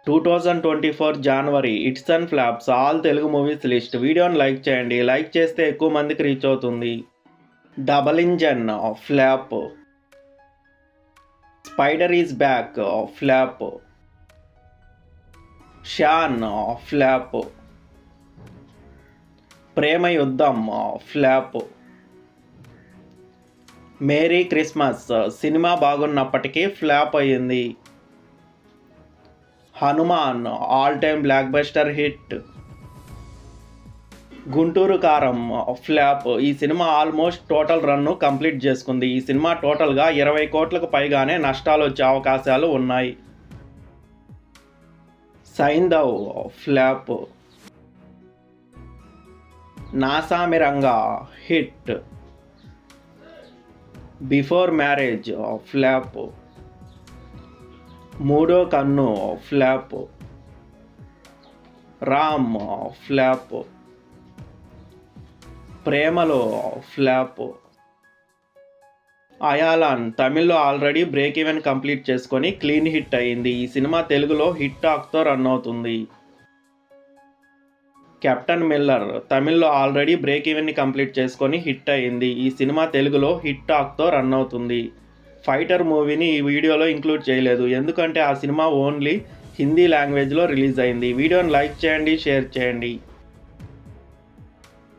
2024 జనవరి hits and flops all Telugu movies list. వీడియోని like చేయండి. లైక్ చేస్తే ఎక్కువ మందికి రీచ్ అవుతుంది. Double engine flop. Spider is back flop. షాన్ flop. Prema Yuddham flop. Merry Christmas cinema బాగున్నప్పటికీ ఫ్లాప్ అయ్యింది. Hanuman all time blockbuster hit. Guntur Kaaram flop. ఈ సినిమా ఆల్మోస్ట్ టోటల్ రన్ను కంప్లీట్ చేసుకుంది. ఈ సినిమా టోటల్గా 20 కోట్లకు పైగానే నష్టాలు వచ్చే అవకాశాలు ఉన్నాయి. Saindhav flop. Naa Saami Ranga hit. Before marriage flop. మూడో కన్ను ఫ్లాప్. రామ్ ఫ్లాప్. ప్రేమలో ఫ్లాప్. అయాలాన్ తమిళ్లో ఆల్రెడీ బ్రేక్ ఈవెన్ కంప్లీట్ చేసుకొని క్లీన్ హిట్ అయింది. ఈ సినిమా తెలుగులో హిట్ టాక్తో రన్ అవుతుంది. కెప్టెన్ మిల్లర్ తమిళ్లో ఆల్రెడీ బ్రేక్ ఈవెన్ని కంప్లీట్ చేసుకొని హిట్ అయింది. ఈ సినిమా తెలుగులో హిట్ టాక్తో రన్ అవుతుంది. ఫైటర్ మూవీని ఈ వీడియోలో ఇంక్లూడ్ చేయలేదు, ఎందుకంటే ఆ సినిమా ఓన్లీ హిందీ లాంగ్వేజ్లో రిలీజ్ అయింది. వీడియోని లైక్ చేయండి, షేర్ చేయండి.